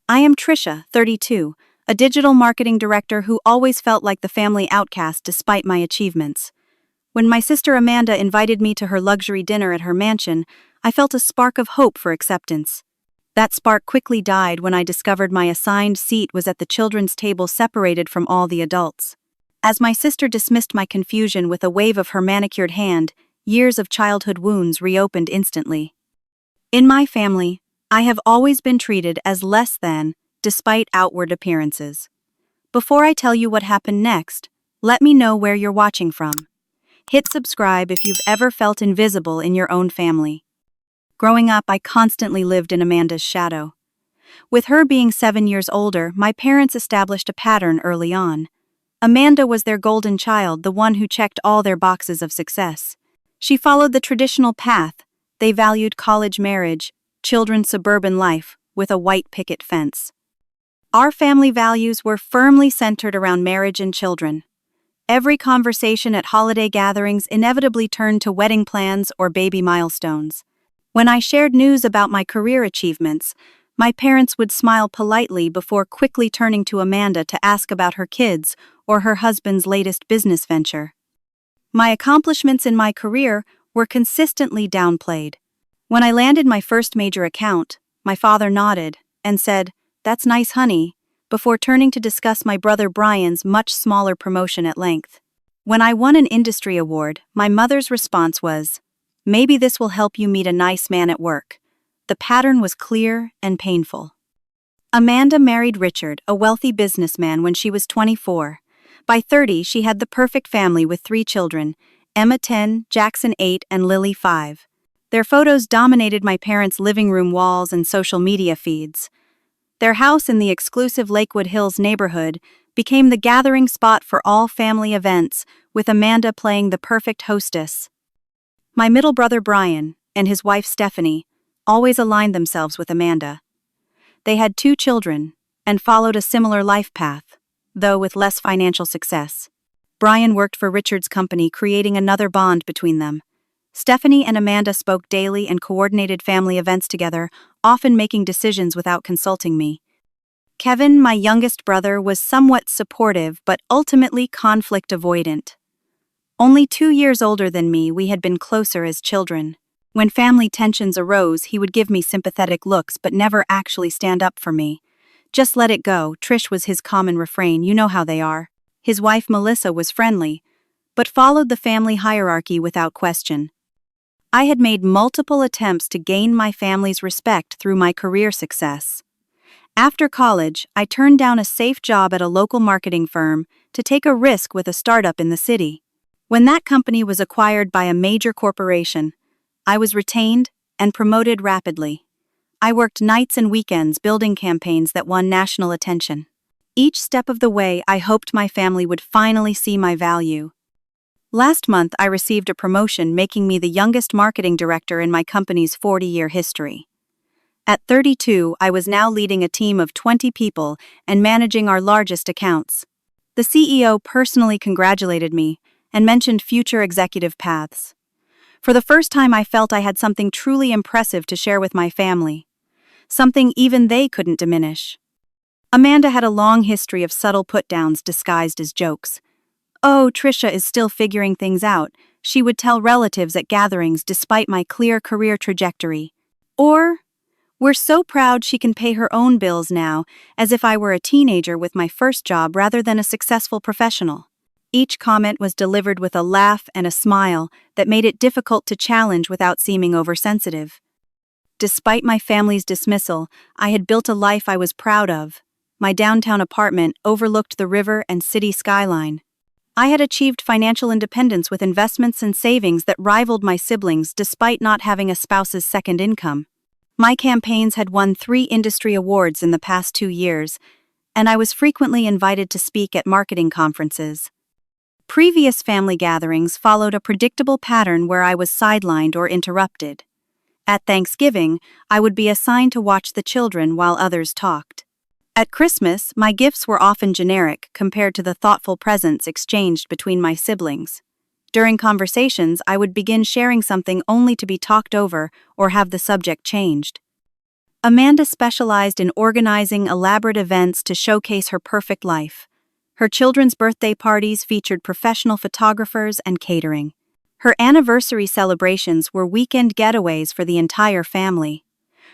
I am Trisha, 32, a digital marketing director who always felt like the family outcast despite my achievements. When my sister Amanda invited me to her luxury dinner at her mansion, I felt a spark of hope for acceptance. That spark quickly died when I discovered my assigned seat was at the children's table separated from all the adults. As my sister dismissed my confusion with a wave of her manicured hand, years of childhood wounds reopened instantly. In my family, I have always been treated as less than, despite outward appearances. Before I tell you what happened next, let me know where you're watching from. Hit subscribe if you've ever felt invisible in your own family. Growing up, I constantly lived in Amanda's shadow. With her being 7 years older, my parents established a pattern early on. Amanda was their golden child, the one who checked all their boxes of success. She followed the traditional path. They valued college marriage, children's suburban life, with a white picket fence. Our family values were firmly centered around marriage and children. Every conversation at holiday gatherings inevitably turned to wedding plans or baby milestones. When I shared news about my career achievements, my parents would smile politely before quickly turning to Amanda to ask about her kids or her husband's latest business venture. My accomplishments in my career were consistently downplayed. When I landed my first major account, my father nodded and said, "That's nice, honey," before turning to discuss my brother Brian's much smaller promotion at length. When I won an industry award, my mother's response was, "Maybe this will help you meet a nice man at work." The pattern was clear and painful. Amanda married Richard, a wealthy businessman, when she was 24. By 30, she had the perfect family with 3 children, Emma 10, Jackson 8, and Lily 5. Their photos dominated my parents' living room walls and social media feeds. Their house in the exclusive Lakewood Hills neighborhood became the gathering spot for all family events, with Amanda playing the perfect hostess. My middle brother Brian and his wife Stephanie always aligned themselves with Amanda. They had 2 children and followed a similar life path, though with less financial success. Brian worked for Richard's company, creating another bond between them. Stephanie and Amanda spoke daily and coordinated family events together, often making decisions without consulting me. Kevin, my youngest brother, was somewhat supportive but ultimately conflict avoidant. Only 2 years older than me, we had been closer as children. When family tensions arose, he would give me sympathetic looks but never actually stand up for me. "Just let it go," Trish was his common refrain, "you know how they are." His wife Melissa was friendly, but followed the family hierarchy without question. I had made multiple attempts to gain my family's respect through my career success. After college, I turned down a safe job at a local marketing firm to take a risk with a startup in the city. When that company was acquired by a major corporation, I was retained and promoted rapidly. I worked nights and weekends building campaigns that won national attention. Each step of the way, I hoped my family would finally see my value. Last month, I received a promotion, making me the youngest marketing director in my company's 40-year history. At 32, I was now leading a team of 20 people and managing our largest accounts. The CEO personally congratulated me and mentioned future executive paths. For the first time, I felt I had something truly impressive to share with my family, something even they couldn't diminish. Amanda had a long history of subtle put-downs disguised as jokes. "Oh, Trisha is still figuring things out," she would tell relatives at gatherings despite my clear career trajectory. Or, "We're so proud she can pay her own bills now," as if I were a teenager with my first job rather than a successful professional. Each comment was delivered with a laugh and a smile that made it difficult to challenge without seeming oversensitive. Despite my family's dismissal, I had built a life I was proud of. My downtown apartment overlooked the river and city skyline. I had achieved financial independence with investments and savings that rivaled my siblings despite not having a spouse's second income. My campaigns had won 3 industry awards in the past 2 years, and I was frequently invited to speak at marketing conferences. Previous family gatherings followed a predictable pattern where I was sidelined or interrupted. At Thanksgiving, I would be assigned to watch the children while others talked. At Christmas, my gifts were often generic compared to the thoughtful presents exchanged between my siblings. During conversations, I would begin sharing something only to be talked over or have the subject changed. Amanda specialized in organizing elaborate events to showcase her perfect life. Her children's birthday parties featured professional photographers and catering. Her anniversary celebrations were weekend getaways for the entire family.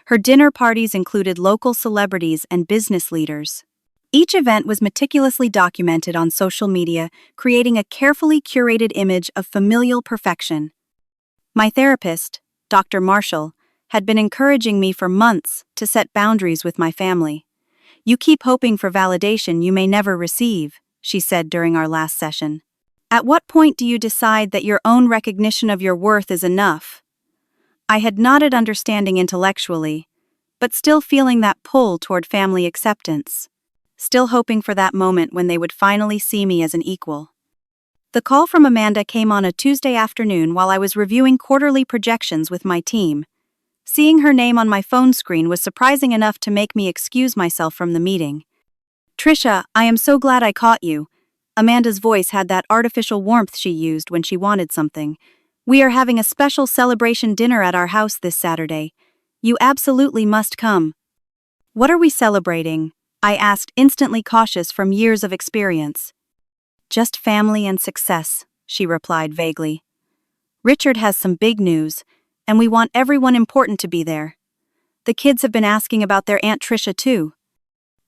Her dinner parties included local celebrities and business leaders. Each event was meticulously documented on social media, creating a carefully curated image of familial perfection. My therapist, Dr. Marshall, had been encouraging me for months to set boundaries with my family. "You keep hoping for validation you may never receive," she said during our last session. "At what point do you decide that your own recognition of your worth is enough?" I had nodded understanding intellectually, but still feeling that pull toward family acceptance. Still hoping for that moment when they would finally see me as an equal. The call from Amanda came on a Tuesday afternoon while I was reviewing quarterly projections with my team. Seeing her name on my phone screen was surprising enough to make me excuse myself from the meeting. "Trisha, I am so glad I caught you." Amanda's voice had that artificial warmth she used when she wanted something. "We are having a special celebration dinner at our house this Saturday. You absolutely must come." "What are we celebrating?" I asked, instantly cautious from years of experience. "Just family and success," she replied vaguely. "Richard has some big news, and we want everyone important to be there. The kids have been asking about their Aunt Trisha too."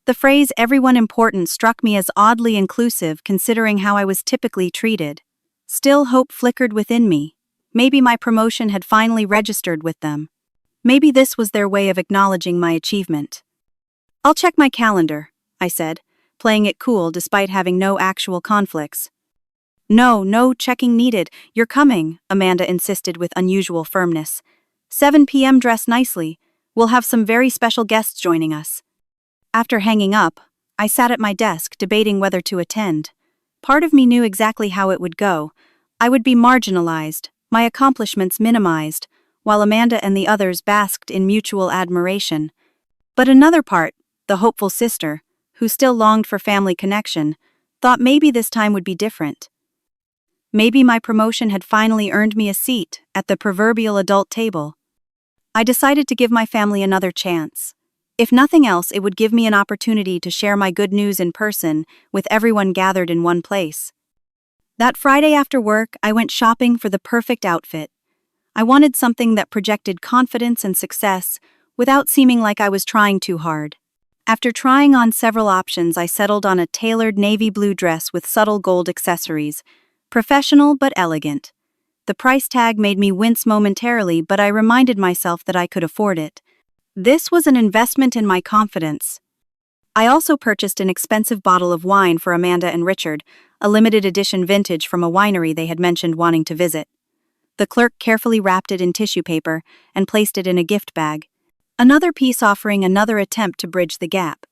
The phrase "everyone important" struck me as oddly inclusive considering how I was typically treated. Still, hope flickered within me. Maybe my promotion had finally registered with them. Maybe this was their way of acknowledging my achievement. "I'll check my calendar," I said, playing it cool despite having no actual conflicts. No checking needed. You're coming," Amanda insisted with unusual firmness. "7 p.m. Dress nicely. We'll have some very special guests joining us." After hanging up, I sat at my desk debating whether to attend. Part of me knew exactly how it would go. I would be marginalized, my accomplishments minimized, while Amanda and the others basked in mutual admiration. But another part, the hopeful sister, who still longed for family connection, thought maybe this time would be different. Maybe my promotion had finally earned me a seat at the proverbial adult table. I decided to give my family another chance. If nothing else, it would give me an opportunity to share my good news in person with everyone gathered in one place. That Friday after work, I went shopping for the perfect outfit. I wanted something that projected confidence and success without seeming like I was trying too hard. After trying on several options, I settled on a tailored navy blue dress with subtle gold accessories. Professional but elegant. The price tag made me wince momentarily, but I reminded myself that I could afford it. This was an investment in my confidence. I also purchased an expensive bottle of wine for Amanda and Richard, a limited edition vintage from a winery they had mentioned wanting to visit. The clerk carefully wrapped it in tissue paper and placed it in a gift bag. Another piece offering another attempt to bridge the gap.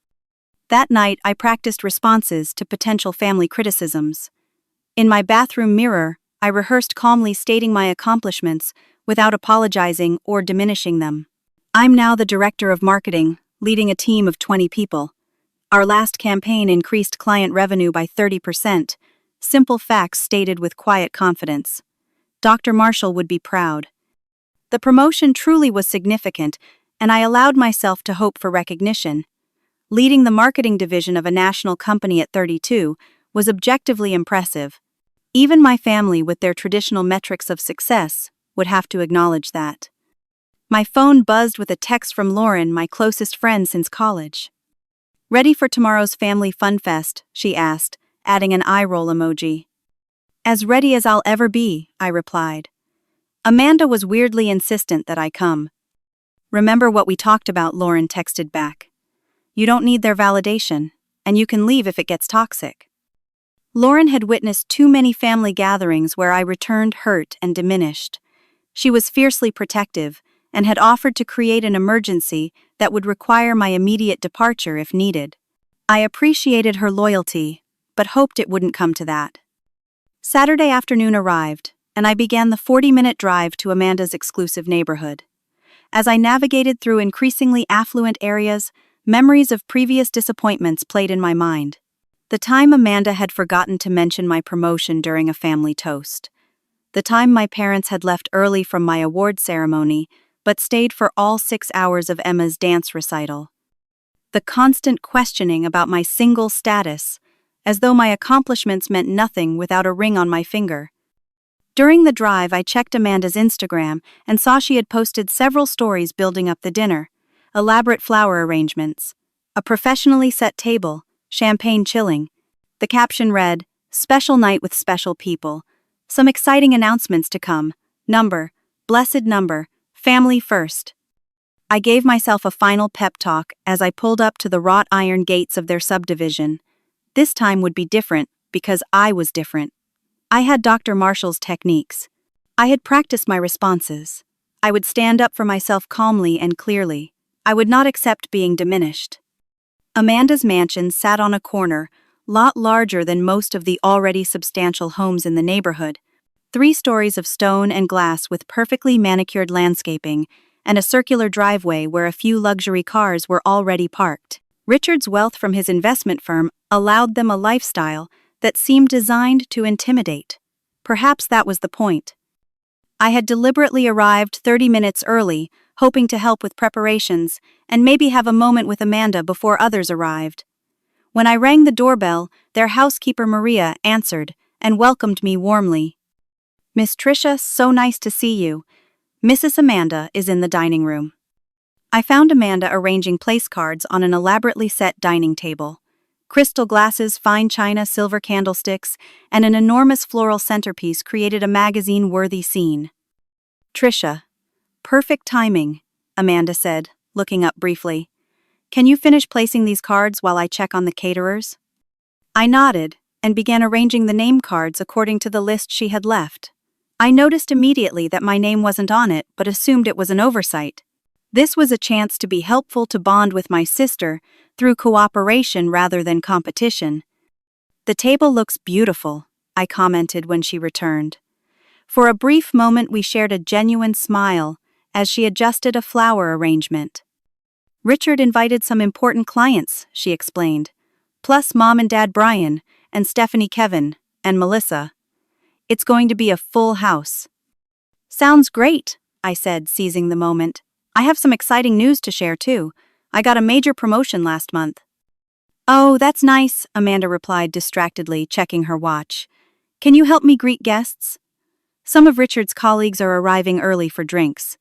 That night, I practiced responses to potential family criticisms. In my bathroom mirror, I rehearsed calmly stating my accomplishments without apologizing or diminishing them. "I'm now the director of marketing, leading a team of 20 people. Our last campaign increased client revenue by 30%. Simple facts stated with quiet confidence. Dr. Marshall would be proud." The promotion truly was significant, and I allowed myself to hope for recognition. Leading the marketing division of a national company at 32 was objectively impressive. Even my family, with their traditional metrics of success, would have to acknowledge that. My phone buzzed with a text from Lauren, my closest friend since college. "Ready for tomorrow's family fun fest?" she asked, adding an eye roll emoji. "As ready as I'll ever be," I replied. Amanda was weirdly insistent that I come. "Remember what we talked about," Lauren texted back. "You don't need their validation, and you can leave if it gets toxic." Lauren had witnessed too many family gatherings where I returned hurt and diminished. She was fiercely protective and had offered to create an emergency that would require my immediate departure if needed. I appreciated her loyalty, but hoped it wouldn't come to that. Saturday afternoon arrived, and I began the 40-minute drive to Amanda's exclusive neighborhood. As I navigated through increasingly affluent areas, memories of previous disappointments played in my mind. The time Amanda had forgotten to mention my promotion during a family toast. The time my parents had left early from my award ceremony, but stayed for all 6 hours of Emma's dance recital. The constant questioning about my single status, as though my accomplishments meant nothing without a ring on my finger. During the drive, I checked Amanda's Instagram and saw she had posted several stories building up the dinner: elaborate flower arrangements, a professionally set table, champagne chilling. The caption read, "Special night with special people. Some exciting announcements to come. Blessed number, family first." I gave myself a final pep talk as I pulled up to the wrought iron gates of their subdivision. This time would be different because I was different. I had Dr. Marshall's techniques. I had practiced my responses. I would stand up for myself calmly and clearly. I would not accept being diminished. Amanda's mansion sat on a corner, lot larger than most of the already substantial homes in the neighborhood. 3 stories of stone and glass with perfectly manicured landscaping, and a circular driveway where a few luxury cars were already parked. Richard's wealth from his investment firm allowed them a lifestyle that seemed designed to intimidate. Perhaps that was the point. I had deliberately arrived 30 minutes early, hoping to help with preparations and maybe have a moment with Amanda before others arrived. When I rang the doorbell, their housekeeper Maria answered and welcomed me warmly. "Miss Trisha, so nice to see you. Mrs. Amanda is in the dining room." I found Amanda arranging place cards on an elaborately set dining table. Crystal glasses, fine china, silver candlesticks, and an enormous floral centerpiece created a magazine-worthy scene. "Trisha, perfect timing," Amanda said, looking up briefly. "Can you finish placing these cards while I check on the caterers?" I nodded and began arranging the name cards according to the list she had left. I noticed immediately that my name wasn't on it, but assumed it was an oversight. This was a chance to be helpful to bond with my sister through cooperation rather than competition. "The table looks beautiful," I commented when she returned. For a brief moment we shared a genuine smile as she adjusted a flower arrangement. "Richard invited some important clients," she explained, "plus Mom and Dad Brian, and Stephanie Kevin, and Melissa. It's going to be a full house." "Sounds great," I said, seizing the moment. "I have some exciting news to share too. I got a major promotion last month." "Oh, that's nice," Amanda replied distractedly, checking her watch. "Can you help me greet guests? Some of Richard's colleagues are arriving early for drinks."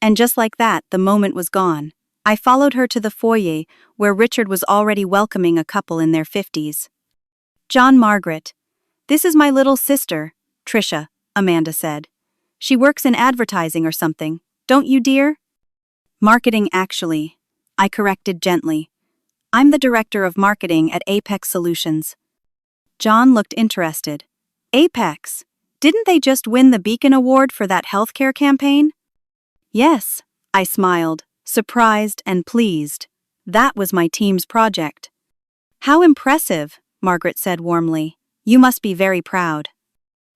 And just like that, the moment was gone. I followed her to the foyer, where Richard was already welcoming a couple in their 50s. "John Margaret. This is my little sister, Trisha," Amanda said. "She works in advertising or something, don't you, dear?" "Marketing, actually," I corrected gently. "I'm the director of marketing at Apex Solutions." John looked interested. "Apex? Didn't they just win the Beacon Award for that healthcare campaign?" "Yes," I smiled, surprised and pleased. "That was my team's project." "How impressive," Margaret said warmly. "You must be very proud."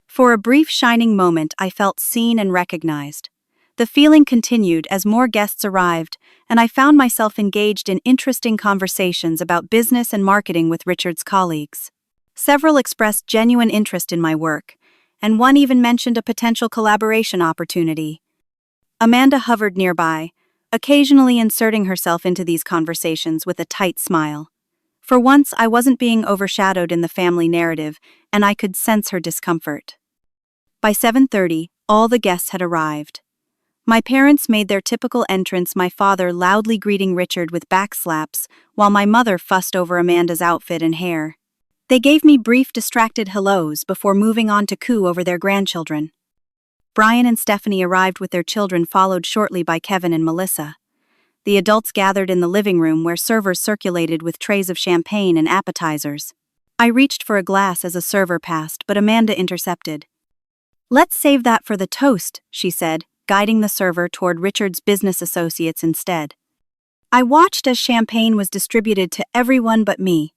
For a brief shining moment I felt seen and recognized. The feeling continued as more guests arrived, and I found myself engaged in interesting conversations about business and marketing with Richard's colleagues. Several expressed genuine interest in my work, and one even mentioned a potential collaboration opportunity. Amanda hovered nearby, occasionally inserting herself into these conversations with a tight smile. For once, I wasn't being overshadowed in the family narrative, and I could sense her discomfort. By 7:30, all the guests had arrived. My parents made their typical entrance, my father loudly greeting Richard with backslaps, while my mother fussed over Amanda's outfit and hair. They gave me brief, distracted hellos before moving on to coo over their grandchildren. Brian and Stephanie arrived with their children, followed shortly by Kevin and Melissa. The adults gathered in the living room where servers circulated with trays of champagne and appetizers. I reached for a glass as a server passed, but Amanda intercepted. "Let's save that for the toast," she said, guiding the server toward Richard's business associates instead. I watched as champagne was distributed to everyone but me.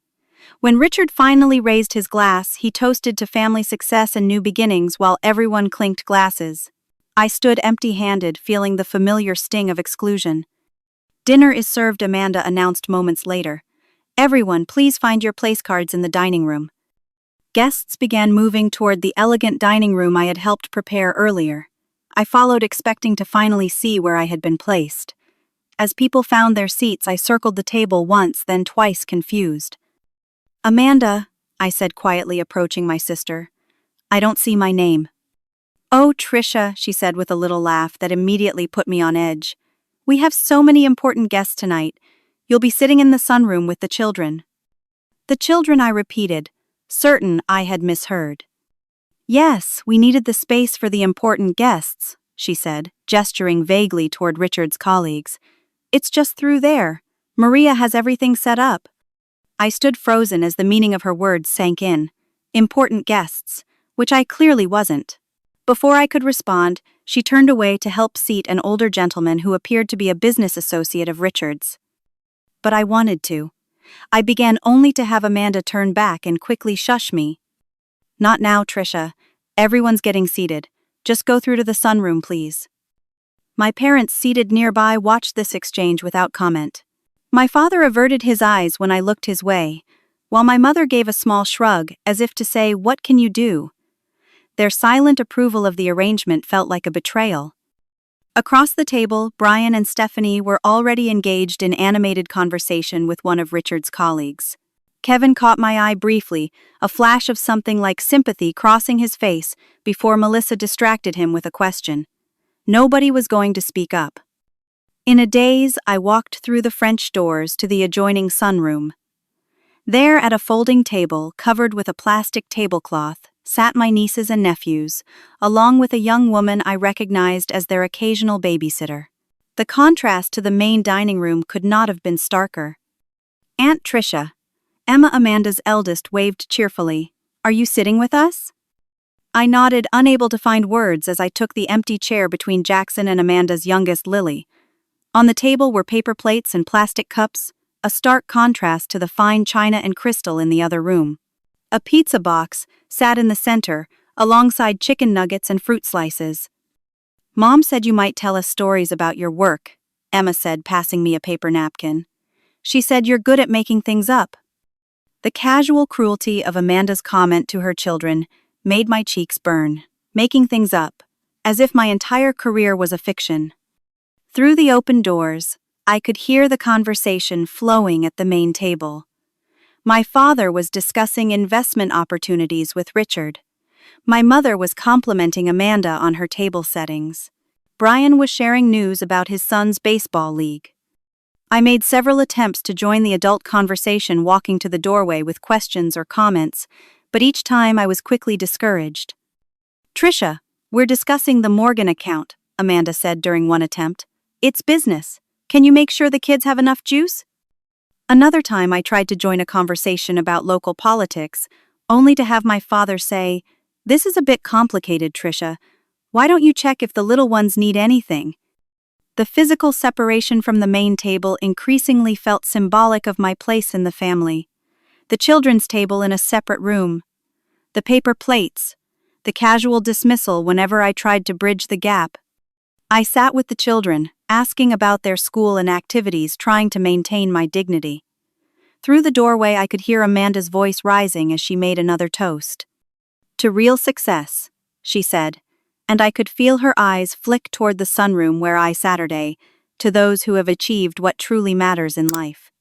When Richard finally raised his glass, he toasted to family success and new beginnings while everyone clinked glasses. I stood empty-handed, feeling the familiar sting of exclusion. "Dinner is served," Amanda announced moments later. "Everyone, please find your place cards in the dining room." Guests began moving toward the elegant dining room I had helped prepare earlier. I followed, expecting to finally see where I had been placed. As people found their seats, I circled the table once, then twice, confused. "Amanda," I said quietly, approaching my sister. "I don't see my name." "Oh, Trisha," she said with a little laugh that immediately put me on edge. "We have so many important guests tonight. You'll be sitting in the sunroom with the children." "The children," I repeated, certain I had misheard. "Yes, we needed the space for the important guests," she said, gesturing vaguely toward Richard's colleagues. "It's just through there. Maria has everything set up." I stood frozen as the meaning of her words sank in. Important guests, which I clearly wasn't. Before I could respond, she turned away to help seat an older gentleman who appeared to be a business associate of Richard's. But I wanted to. I began only to have Amanda turn back and quickly shush me. "Not now, Trisha. Everyone's getting seated. Just go through to the sunroom, please." My parents seated nearby watched this exchange without comment. My father averted his eyes when I looked his way, while my mother gave a small shrug as if to say, "What can you do?" Their silent approval of the arrangement felt like a betrayal. Across the table, Brian and Stephanie were already engaged in animated conversation with one of Richard's colleagues. Kevin caught my eye briefly, a flash of something like sympathy crossing his face before Melissa distracted him with a question. Nobody was going to speak up. In a daze, I walked through the French doors to the adjoining sunroom. There, at a folding table covered with a plastic tablecloth, sat my nieces and nephews, along with a young woman I recognized as their occasional babysitter. The contrast to the main dining room could not have been starker. "Aunt Trisha," Emma, Amanda's eldest, waved cheerfully. "Are you sitting with us?" I nodded, unable to find words as I took the empty chair between Jackson and Amanda's youngest, Lily. On the table were paper plates and plastic cups, a stark contrast to the fine china and crystal in the other room. A pizza box sat in the center, alongside chicken nuggets and fruit slices. "Mom said you might tell us stories about your work," Emma said, passing me a paper napkin. "She said you're good at making things up." The casual cruelty of Amanda's comment to her children made my cheeks burn. Making things up, as if my entire career was a fiction. Through the open doors, I could hear the conversation flowing at the main table. My father was discussing investment opportunities with Richard. My mother was complimenting Amanda on her table settings. Brian was sharing news about his son's baseball league. I made several attempts to join the adult conversation, walking to the doorway with questions or comments, but each time I was quickly discouraged. "Trisha, we're discussing the Morgan account," Amanda said during one attempt. "It's business. Can you make sure the kids have enough juice?" Another time I tried to join a conversation about local politics, only to have my father say, "This is a bit complicated, Trisha. Why don't you check if the little ones need anything?" The physical separation from the main table increasingly felt symbolic of my place in the family. The children's table in a separate room. The paper plates. The casual dismissal whenever I tried to bridge the gap. I sat with the children, asking about their school and activities, trying to maintain my dignity. Through the doorway I could hear Amanda's voice rising as she made another toast. "To real success," she said, and I could feel her eyes flick toward the sunroom where I Saturday, "to those who have achieved what truly matters in life."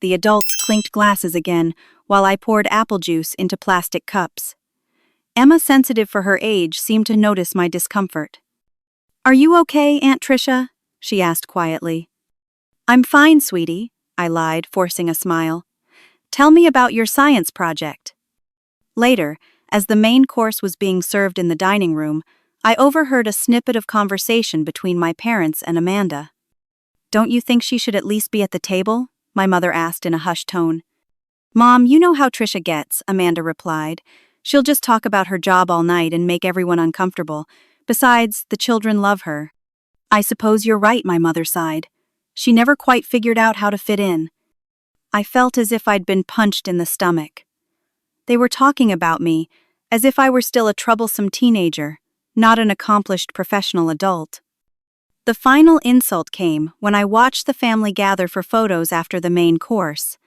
The adults clinked glasses again, while I poured apple juice into plastic cups. Emma, sensitive for her age, seemed to notice my discomfort. "Are you okay, Aunt Trisha?" she asked quietly. "I'm fine, sweetie," I lied, forcing a smile. "Tell me about your science project." Later, as the main course was being served in the dining room, I overheard a snippet of conversation between my parents and Amanda. "Don't you think she should at least be at the table?" my mother asked in a hushed tone. "Mom, you know how Trisha gets," Amanda replied. "She'll just talk about her job all night and make everyone uncomfortable. Besides, the children love her." "I suppose you're right," my mother sighed. "She never quite figured out how to fit in." I felt as if I'd been punched in the stomach. They were talking about me, as if I were still a troublesome teenager, not an accomplished professional adult. The final insult came when I watched the family gather for photos after the main course.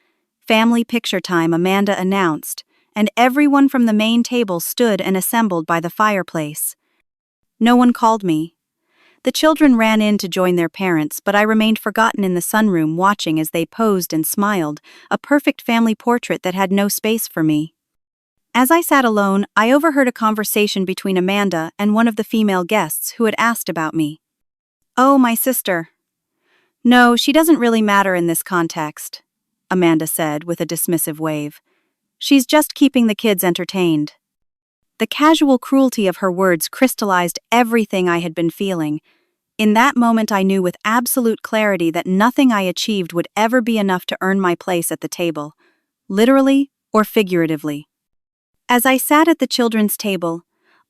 "Family picture time," Amanda announced, and everyone from the main table stood and assembled by the fireplace. No one called me. The children ran in to join their parents, but I remained forgotten in the sunroom watching as they posed and smiled, a perfect family portrait that had no space for me. As I sat alone, I overheard a conversation between Amanda and one of the female guests who had asked about me. "Oh, my sister." "No, she doesn't really matter in this context," Amanda said with a dismissive wave. "She's just keeping the kids entertained." The casual cruelty of her words crystallized everything I had been feeling. In that moment I knew with absolute clarity that nothing I achieved would ever be enough to earn my place at the table, literally or figuratively. As I sat at the children's table,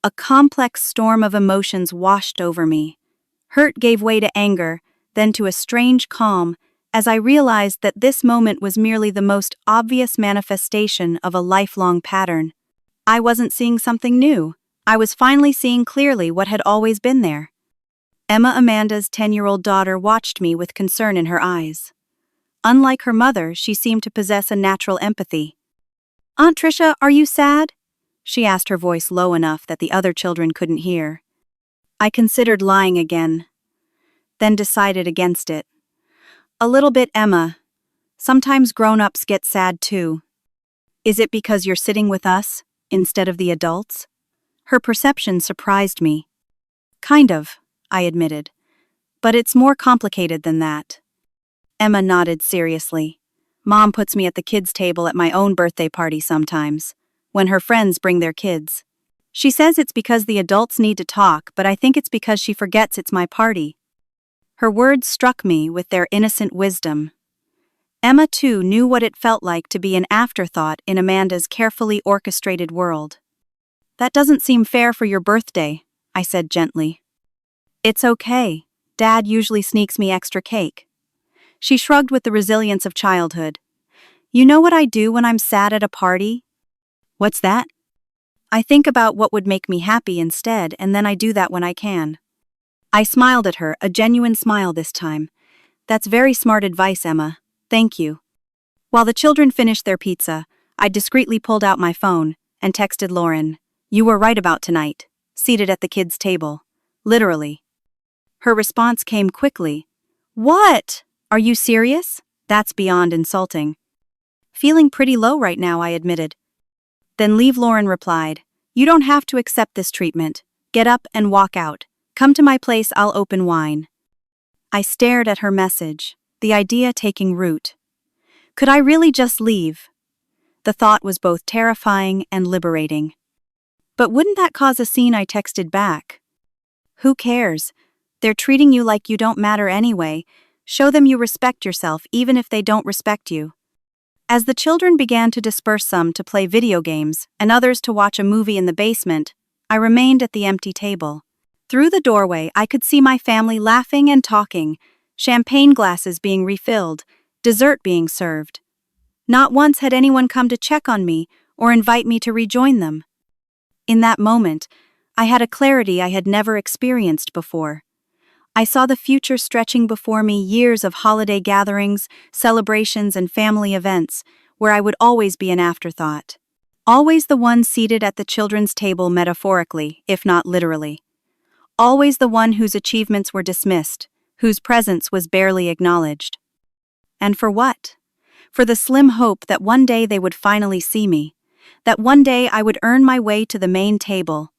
a complex storm of emotions washed over me. Hurt gave way to anger, then to a strange calm, as I realized that this moment was merely the most obvious manifestation of a lifelong pattern. I wasn't seeing something new. I was finally seeing clearly what had always been there. Emma, Amanda's 10-year-old daughter, watched me with concern in her eyes. Unlike her mother, she seemed to possess a natural empathy. "Aunt Trisha, are you sad?" she asked, her voice low enough that the other children couldn't hear. I considered lying again, then decided against it. "A little bit, Emma. Sometimes grown-ups get sad too." "Is it because you're sitting with us instead of the adults?" Her perception surprised me. "Kind of," I admitted. "But it's more complicated than that." Emma nodded seriously. "Mom puts me at the kids' table at my own birthday party sometimes, when her friends bring their kids. She says it's because the adults need to talk, but I think it's because she forgets it's my party." Her words struck me with their innocent wisdom. Emma, too, knew what it felt like to be an afterthought in Amanda's carefully orchestrated world. "That doesn't seem fair for your birthday," I said gently. "It's okay. Dad usually sneaks me extra cake." She shrugged with the resilience of childhood. "You know what I do when I'm sad at a party?" "What's that?" "I think about what would make me happy instead, and then I do that when I can." I smiled at her, a genuine smile this time. "That's very smart advice, Emma. Thank you." While the children finished their pizza, I discreetly pulled out my phone and texted Lauren, "You were right about tonight," seated at the kids' table. Literally. Her response came quickly. "What? Are you serious? That's beyond insulting." "Feeling pretty low right now," I admitted. "Then leave," Lauren replied. "You don't have to accept this treatment. Get up and walk out. Come to my place, I'll open wine." I stared at her message, the idea taking root. Could I really just leave? The thought was both terrifying and liberating. "But wouldn't that cause a scene?" I texted back. "Who cares? They're treating you like you don't matter anyway. Show them you respect yourself even if they don't respect you." As the children began to disperse, some to play video games and others to watch a movie in the basement, I remained at the empty table. Through the doorway, I could see my family laughing and talking, champagne glasses being refilled, dessert being served. Not once had anyone come to check on me or invite me to rejoin them. In that moment, I had a clarity I had never experienced before. I saw the future stretching before me, years of holiday gatherings, celebrations, and family events, where I would always be an afterthought. Always the one seated at the children's table, metaphorically, if not literally. Always the one whose achievements were dismissed, whose presence was barely acknowledged. And for what? For the slim hope that one day they would finally see me, that one day I would earn my way to the main table.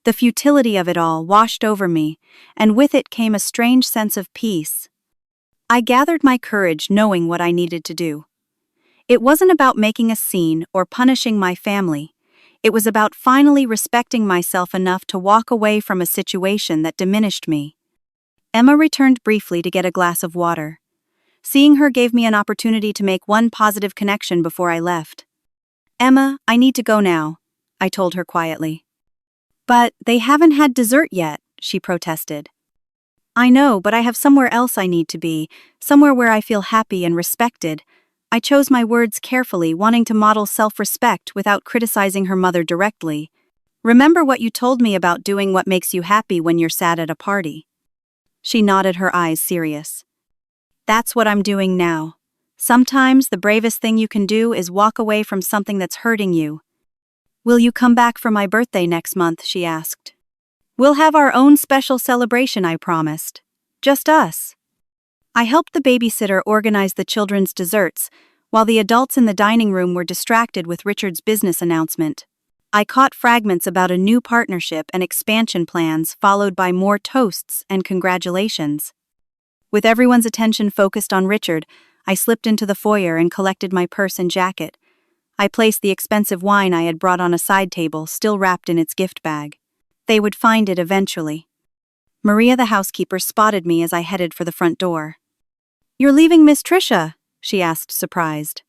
The futility of it all washed over me, and with it came a strange sense of peace. I gathered my courage, knowing what I needed to do. It wasn't about making a scene or punishing my family. It was about finally respecting myself enough to walk away from a situation that diminished me. Emma returned briefly to get a glass of water. Seeing her gave me an opportunity to make one positive connection before I left. "Emma, I need to go now," I told her quietly. "But they haven't had dessert yet," she protested. "I know, but I have somewhere else I need to be, somewhere where I feel happy and respected." I chose my words carefully, wanting to model self-respect without criticizing her mother directly. "Remember what you told me about doing what makes you happy when you're sad at a party." She nodded, her eyes serious. "That's what I'm doing now. Sometimes the bravest thing you can do is walk away from something that's hurting you." "Will you come back for my birthday next month?" she asked. We'll have our own special celebration, I promised. Just us. I helped the babysitter organize the children's desserts, while the adults in the dining room were distracted with Richard's business announcement. I caught fragments about a new partnership and expansion plans, followed by more toasts and congratulations. With everyone's attention focused on Richard, I slipped into the foyer and collected my purse and jacket. I placed the expensive wine I had brought on a side table, still wrapped in its gift bag. They would find it eventually. Maria, the housekeeper, spotted me as I headed for the front door. "You're leaving Miss Trisha?" she asked, surprised.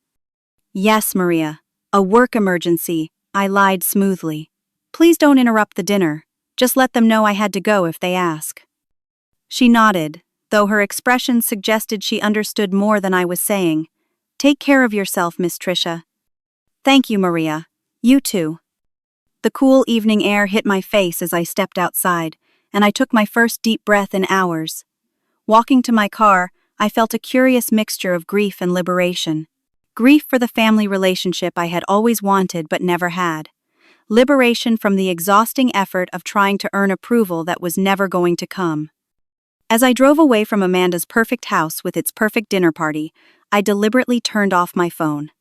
"Yes, Maria. A work emergency," I lied smoothly. "Please don't interrupt the dinner. Just let them know I had to go if they ask." She nodded, though her expression suggested she understood more than I was saying. "Take care of yourself, Miss Trisha." "Thank you, Maria. You too." The cool evening air hit my face as I stepped outside, and I took my first deep breath in hours. Walking to my car, I felt a curious mixture of grief and liberation. Grief for the family relationship I had always wanted but never had. Liberation from the exhausting effort of trying to earn approval that was never going to come. As I drove away from Amanda's perfect house with its perfect dinner party, I deliberately turned off my phone.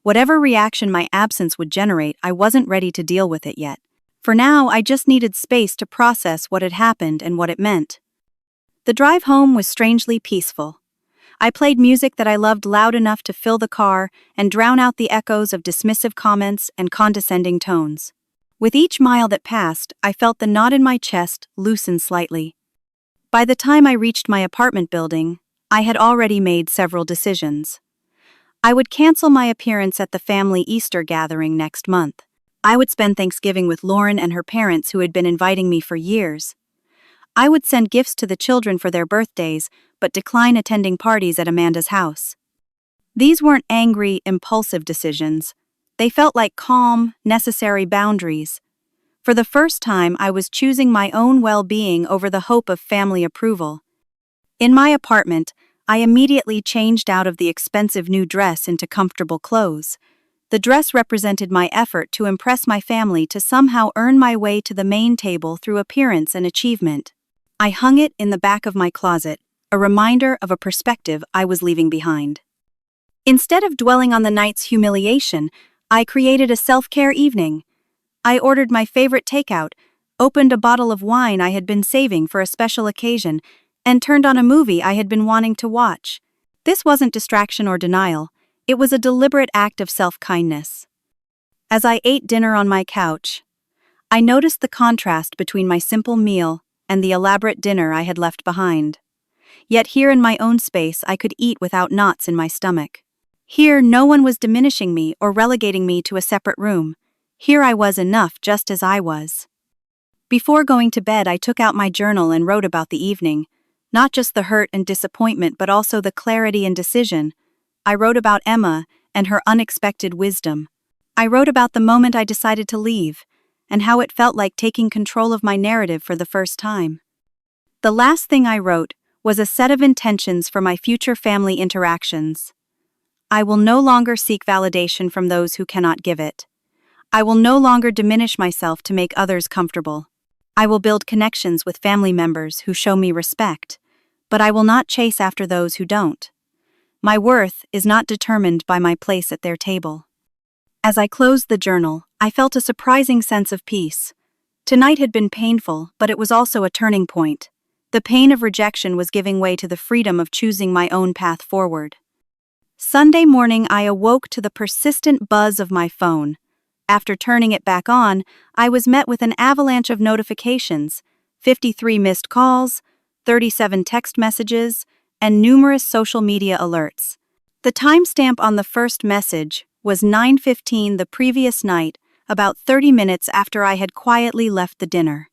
Whatever reaction my absence would generate, I wasn't ready to deal with it yet. For now, I just needed space to process what had happened and what it meant. The drive home was strangely peaceful. I played music that I loved loud enough to fill the car and drown out the echoes of dismissive comments and condescending tones. With each mile that passed, I felt the knot in my chest loosen slightly. By the time I reached my apartment building, I had already made several decisions. I would cancel my appearance at the family Easter gathering next month. I would spend Thanksgiving with Lauren and her parents who had been inviting me for years. I would send gifts to the children for their birthdays, but decline attending parties at Amanda's house. These weren't angry, impulsive decisions. They felt like calm, necessary boundaries. For the first time, I was choosing my own well-being over the hope of family approval. In my apartment, I immediately changed out of the expensive new dress into comfortable clothes. The dress represented my effort to impress my family to somehow earn my way to the main table through appearance and achievement. I hung it in the back of my closet, a reminder of a perspective I was leaving behind. Instead of dwelling on the night's humiliation, I created a self-care evening. I ordered my favorite takeout, opened a bottle of wine I had been saving for a special occasion, and turned on a movie I had been wanting to watch. This wasn't distraction or denial, it was a deliberate act of self-kindness. As I ate dinner on my couch, I noticed the contrast between my simple meal and the elaborate dinner I had left behind. Yet here in my own space, I could eat without knots in my stomach. Here, no one was diminishing me or relegating me to a separate room. Here I was enough just as I was. Before going to bed, I took out my journal and wrote about the evening. Not just the hurt and disappointment, but also the clarity and decision. I wrote about Emma and her unexpected wisdom. I wrote about the moment I decided to leave, and how it felt like taking control of my narrative for the first time. The last thing I wrote was a set of intentions for my future family interactions. I will no longer seek validation from those who cannot give it. I will no longer diminish myself to make others comfortable. I will build connections with family members who show me respect, but I will not chase after those who don't. My worth is not determined by my place at their table. As I closed the journal, I felt a surprising sense of peace. Tonight had been painful, but it was also a turning point. The pain of rejection was giving way to the freedom of choosing my own path forward. Sunday morning, I awoke to the persistent buzz of my phone. After turning it back on, I was met with an avalanche of notifications, 53 missed calls, 37 text messages, and numerous social media alerts. The timestamp on the first message was 9:15 the previous night, about 30 minutes after I had quietly left the dinner.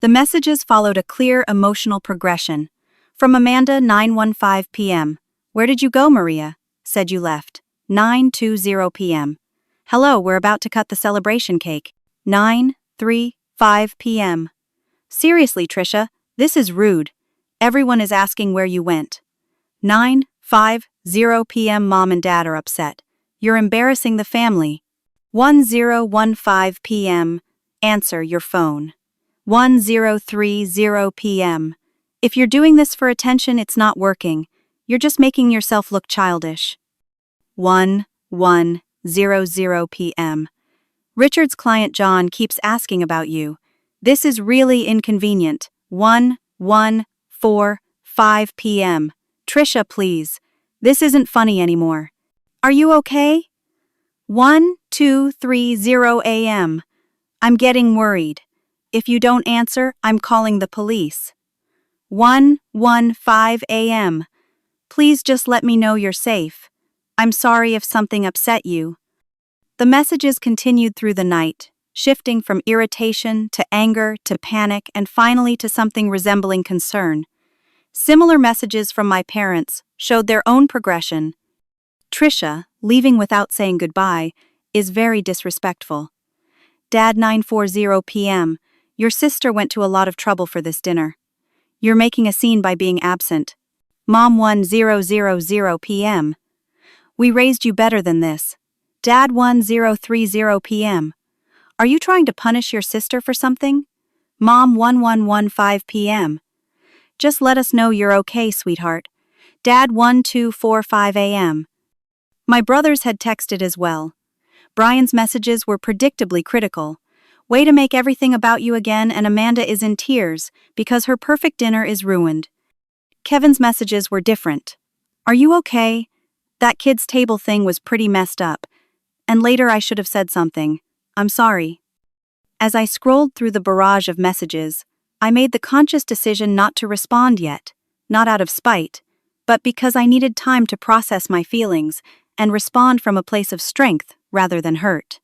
The messages followed a clear emotional progression. From Amanda, 9:15 p.m. "Where did you go, Maria? Said you left." 9:20 p.m. "Hello, we're about to cut the celebration cake." 9:35 p.m. "Seriously, Trisha, this is rude. Everyone is asking where you went." 9:50 p.m. "Mom and Dad are upset. You're embarrassing the family." 10:15 p.m. "Answer your phone." 10:30 p.m. If you're doing this for attention, it's not working. You're just making yourself look childish. 11:00 p.m. Richard's client John keeps asking about you. This is really inconvenient. 11:45 p.m. Trisha, please. This isn't funny anymore. Are you okay? 12:30 a.m. I'm getting worried. If you don't answer, I'm calling the police. 1:15 a.m. Please just let me know you're safe. I'm sorry if something upset you. The messages continued through the night, shifting from irritation to anger to panic and finally to something resembling concern. Similar messages from my parents showed their own progression. Trisha, leaving without saying goodbye, is very disrespectful. Dad, 9:40 p.m. Your sister went to a lot of trouble for this dinner. You're making a scene by being absent. Mom, 10:00 p.m. We raised you better than this. Dad, 10:30 p.m. Are you trying to punish your sister for something? Mom, 11:15 p.m. Just let us know you're okay, sweetheart. Dad, 12:45 a.m. My brothers had texted as well. Brian's messages were predictably critical. Way to make everything about you again, and Amanda is in tears because her perfect dinner is ruined. Kevin's messages were different. Are you okay? That kid's table thing was pretty messed up. And later I should have said something. I'm sorry. As I scrolled through the barrage of messages, I made the conscious decision not to respond yet, not out of spite, but because I needed time to process my feelings and respond from a place of strength rather than hurt.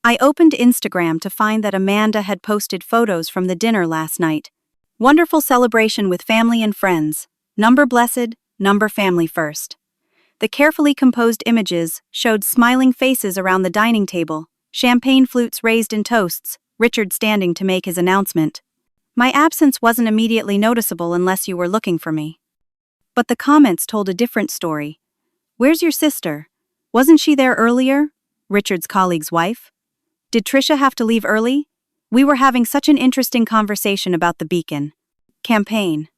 I opened Instagram to find that Amanda had posted photos from the dinner last night. Wonderful celebration with family and friends. Number blessed, number family first. The carefully composed images showed smiling faces around the dining table, champagne flutes raised in toasts, Richard standing to make his announcement. My absence wasn't immediately noticeable unless you were looking for me. But the comments told a different story. Where's your sister? Wasn't she there earlier? Richard's colleague's wife. Did Trisha have to leave early? We were having such an interesting conversation about the Beacon campaign.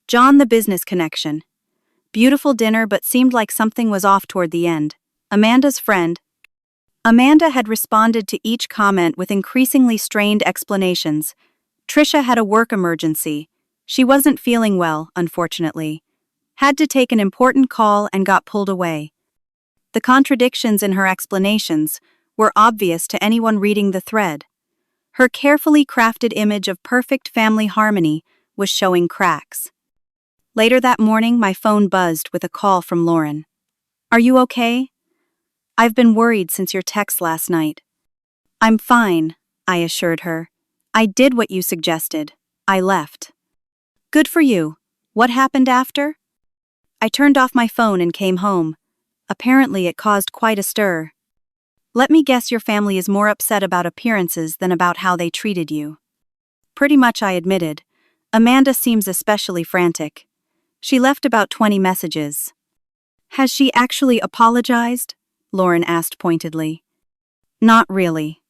John, the business connection. Beautiful dinner, but seemed like something was off toward the end. Amanda's friend. Amanda had responded to each comment with increasingly strained explanations. Trisha had a work emergency. She wasn't feeling well, unfortunately. Had to take an important call and got pulled away. The contradictions in her explanations were obvious to anyone reading the thread. Her carefully crafted image of perfect family harmony was showing cracks. Later that morning, my phone buzzed with a call from Lauren. Are you okay? I've been worried since your text last night. I'm fine, I assured her. I did what you suggested. I left. Good for you. What happened after? I turned off my phone and came home. Apparently, it caused quite a stir. Let me guess, your family is more upset about appearances than about how they treated you. Pretty much, I admitted. Amanda seems especially frantic. She left about 20 messages. Has she actually apologized? Lauren asked pointedly. Not really.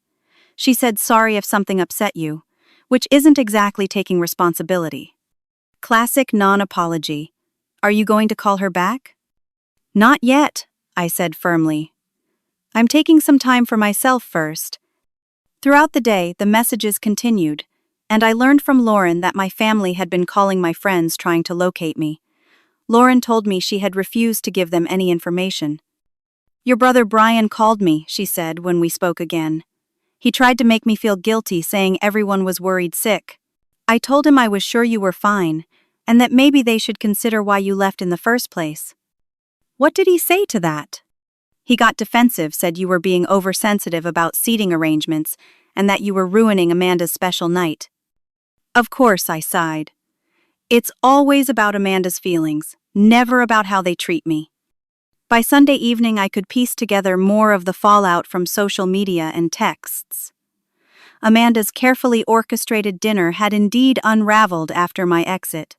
She said sorry if something upset you, which isn't exactly taking responsibility. Classic non-apology. Are you going to call her back? Not yet, I said firmly. I'm taking some time for myself first. Throughout the day, the messages continued, and I learned from Lauren that my family had been calling my friends trying to locate me. Lauren told me she had refused to give them any information. Your brother Brian called me, she said when we spoke again. He tried to make me feel guilty, saying everyone was worried sick. I told him I was sure you were fine, and that maybe they should consider why you left in the first place. What did he say to that? He got defensive, said you were being oversensitive about seating arrangements and that you were ruining Amanda's special night. Of course, I sighed. It's always about Amanda's feelings, never about how they treat me. By Sunday evening, I could piece together more of the fallout from social media and texts. Amanda's carefully orchestrated dinner had indeed unraveled after my exit.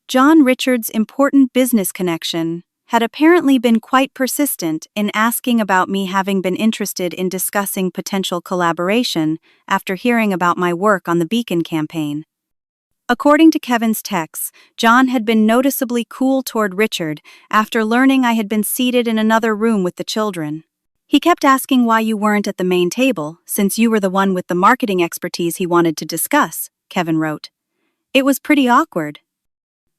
John Richard's important business connection had apparently been quite persistent in asking about me having been interested in discussing potential collaboration after hearing about my work on the Beacon campaign. According to Kevin's texts, John had been noticeably cool toward Richard after learning I had been seated in another room with the children. He kept asking why you weren't at the main table, since you were the one with the marketing expertise he wanted to discuss, Kevin wrote. It was pretty awkward.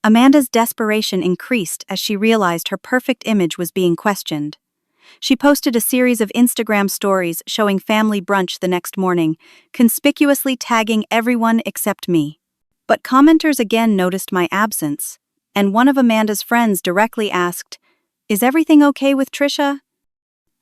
Amanda's desperation increased as she realized her perfect image was being questioned. She posted a series of Instagram stories showing family brunch the next morning, conspicuously tagging everyone except me. But commenters again noticed my absence, and one of Amanda's friends directly asked, "Is everything okay with Trisha?"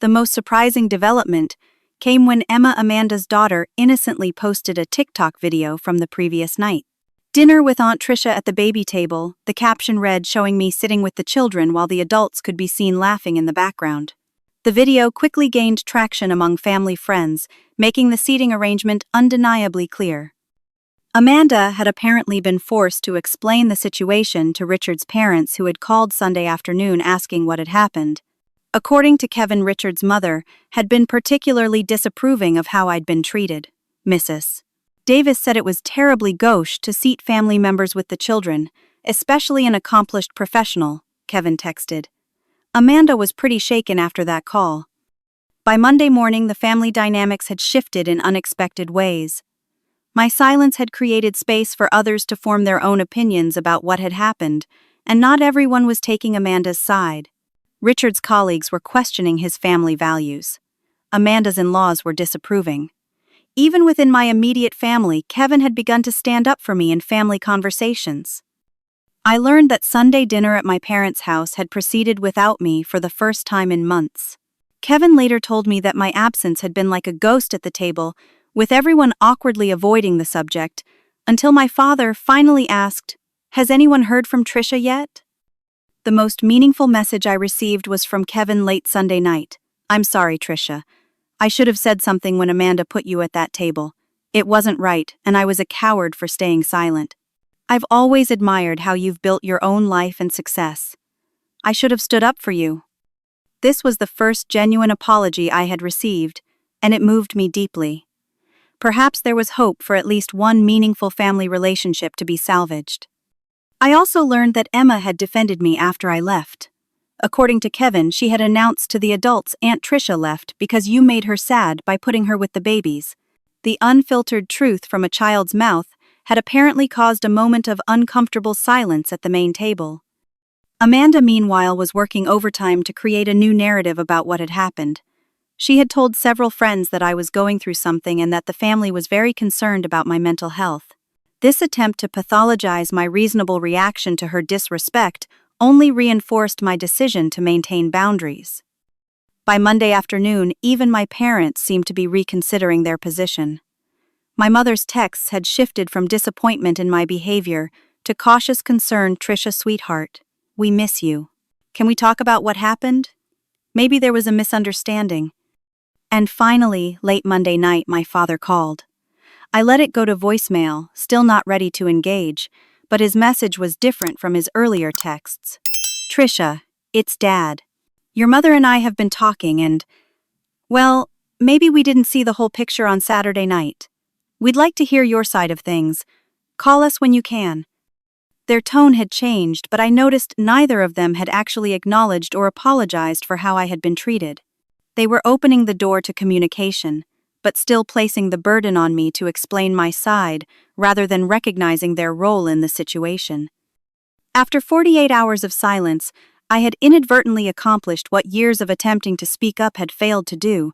The most surprising development came when Emma, Amanda's daughter, innocently posted a TikTok video from the previous night. Dinner with Aunt Trisha at the baby table, the caption read showing me sitting with the children while the adults could be seen laughing in the background. The video quickly gained traction among family friends, making the seating arrangement undeniably clear. Amanda had apparently been forced to explain the situation to Richard's parents, who had called Sunday afternoon asking what had happened. According to Kevin, Richard's mother had been particularly disapproving of how I'd been treated. Mrs. Davis said it was terribly gauche to seat family members with the children, especially an accomplished professional, Kevin texted. Amanda was pretty shaken after that call. By Monday morning, the family dynamics had shifted in unexpected ways. My silence had created space for others to form their own opinions about what had happened, and not everyone was taking Amanda's side. Richard's colleagues were questioning his family values. Amanda's in-laws were disapproving. Even within my immediate family, Kevin had begun to stand up for me in family conversations. I learned that Sunday dinner at my parents' house had proceeded without me for the first time in months. Kevin later told me that my absence had been like a ghost at the table, with everyone awkwardly avoiding the subject, until my father finally asked, "Has anyone heard from Trisha yet?" The most meaningful message I received was from Kevin late Sunday night. "I'm sorry, Trisha. I should have said something when Amanda put you at that table. It wasn't right, and I was a coward for staying silent. I've always admired how you've built your own life and success. I should have stood up for you." This was the first genuine apology I had received, and it moved me deeply. Perhaps there was hope for at least one meaningful family relationship to be salvaged. I also learned that Emma had defended me after I left. According to Kevin, she had announced to the adults Aunt Trisha left because you made her sad by putting her with the babies. The unfiltered truth from a child's mouth had apparently caused a moment of uncomfortable silence at the main table. Amanda, meanwhile, was working overtime to create a new narrative about what had happened. She had told several friends that I was going through something and that the family was very concerned about my mental health. This attempt to pathologize my reasonable reaction to her disrespect only reinforced my decision to maintain boundaries. By Monday afternoon, even my parents seemed to be reconsidering their position. My mother's texts had shifted from disappointment in my behavior to cautious concern. "Trisha, sweetheart, we miss you. Can we talk about what happened? Maybe there was a misunderstanding." And finally, late Monday night, my father called. I let it go to voicemail, still not ready to engage, but his message was different from his earlier texts. "Trisha, it's Dad. Your mother and I have been talking and, well, maybe we didn't see the whole picture on Saturday night. We'd like to hear your side of things. Call us when you can." Their tone had changed, but I noticed neither of them had actually acknowledged or apologized for how I had been treated. They were opening the door to communication, but still placing the burden on me to explain my side rather than recognizing their role in the situation. After 48 hours of silence, I had inadvertently accomplished what years of attempting to speak up had failed to do.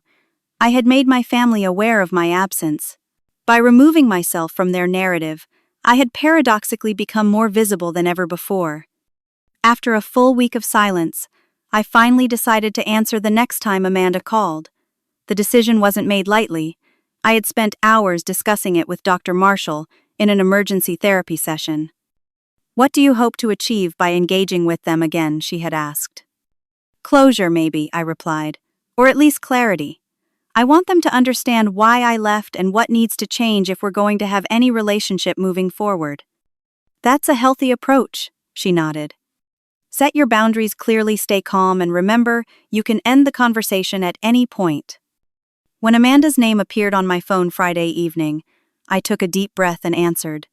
I had made my family aware of my absence. By removing myself from their narrative, I had paradoxically become more visible than ever before. After a full week of silence, I finally decided to answer the next time Amanda called. The decision wasn't made lightly. I had spent hours discussing it with Dr. Marshall in an emergency therapy session. "What do you hope to achieve by engaging with them again?" she had asked. "Closure, maybe," I replied, "or at least clarity. I want them to understand why I left and what needs to change if we're going to have any relationship moving forward." "That's a healthy approach," she nodded. Set your boundaries clearly, stay calm, and remember, you can end the conversation at any point. When Amanda's name appeared on my phone Friday evening, I took a deep breath and answered.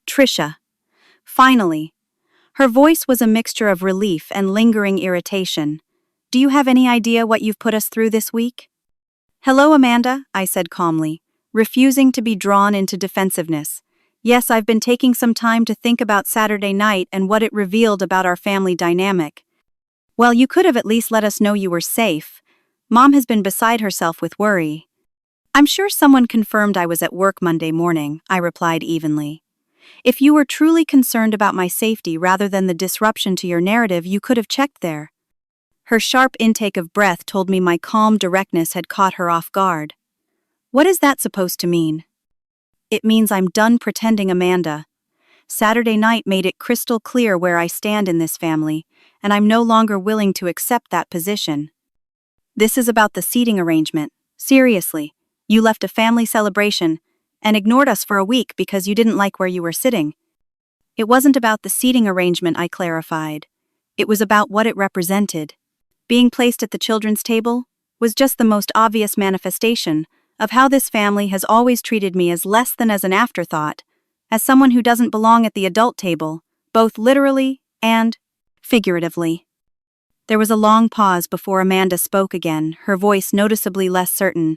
Trisha. Finally. Her voice was a mixture of relief and lingering irritation. Do you have any idea what you've put us through this week? Hello, Amanda, I said calmly, refusing to be drawn into defensiveness. Yes, I've been taking some time to think about Saturday night and what it revealed about our family dynamic. Well, you could have at least let us know you were safe. Mom has been beside herself with worry. I'm sure someone confirmed I was at work Monday morning, I replied evenly. If you were truly concerned about my safety rather than the disruption to your narrative, you could have checked there. Her sharp intake of breath told me my calm directness had caught her off guard. What is that supposed to mean? It means I'm done pretending, Amanda. Saturday night made it crystal clear where I stand in this family, and I'm no longer willing to accept that position. This is about the seating arrangement. Seriously, you left a family celebration and ignored us for a week because you didn't like where you were sitting. It wasn't about the seating arrangement, I clarified. It was about what it represented. Being placed at the children's table was just the most obvious manifestation of how this family has always treated me, as less than as an afterthought, as someone who doesn't belong at the adult table, both literally and figuratively. There was a long pause before Amanda spoke again, her voice noticeably less certain.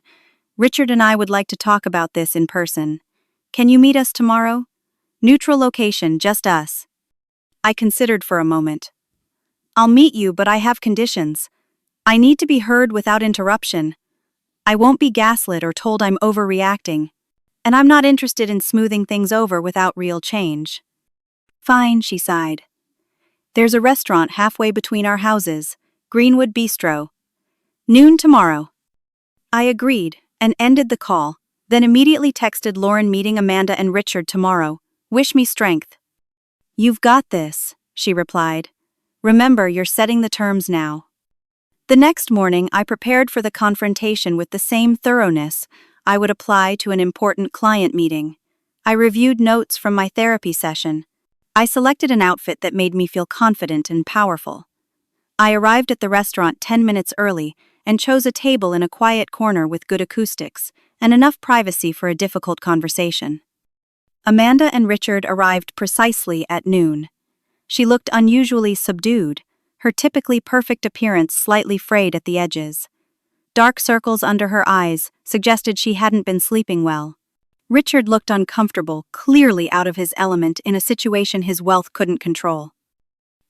Richard and I would like to talk about this in person. Can you meet us tomorrow? Neutral location, just us. I considered for a moment. I'll meet you, but I have conditions. I need to be heard without interruption. I won't be gaslit or told I'm overreacting. And I'm not interested in smoothing things over without real change. Fine, she sighed. There's a restaurant halfway between our houses, Greenwood Bistro. Noon tomorrow. I agreed and ended the call, then immediately texted Lauren, meeting Amanda and Richard tomorrow. Wish me strength. You've got this, she replied. Remember, you're setting the terms now. The next morning, I prepared for the confrontation with the same thoroughness I would apply to an important client meeting. I reviewed notes from my therapy session. I selected an outfit that made me feel confident and powerful. I arrived at the restaurant 10 minutes early and chose a table in a quiet corner with good acoustics and enough privacy for a difficult conversation. Amanda and Richard arrived precisely at noon. She looked unusually subdued, her typically perfect appearance slightly frayed at the edges. Dark circles under her eyes suggested she hadn't been sleeping well. Richard looked uncomfortable, clearly out of his element in a situation his wealth couldn't control.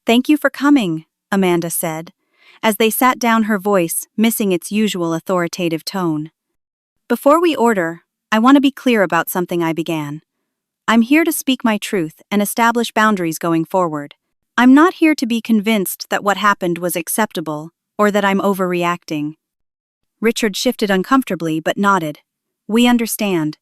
Thank you for coming, Amanda said, as they sat down, her voice missing its usual authoritative tone. Before we order, I want to be clear about something, I began. I'm here to speak my truth and establish boundaries going forward. I'm not here to be convinced that what happened was acceptable or that I'm overreacting. Richard shifted uncomfortably but nodded. We understand.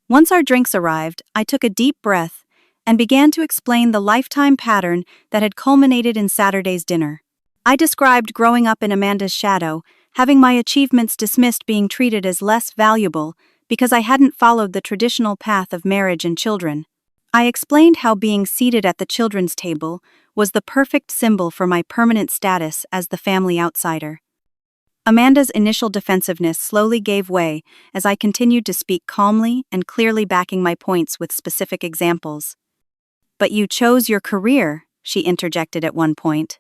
Once our drinks arrived, I took a deep breath and began to explain the lifetime pattern that had culminated in Saturday's dinner. I described growing up in Amanda's shadow, having my achievements dismissed, being treated as less valuable because I hadn't followed the traditional path of marriage and children. I explained how being seated at the children's table was the perfect symbol for my permanent status as the family outsider. Amanda's initial defensiveness slowly gave way as I continued to speak calmly and clearly, backing my points with specific examples. But you chose your career, she interjected at one point.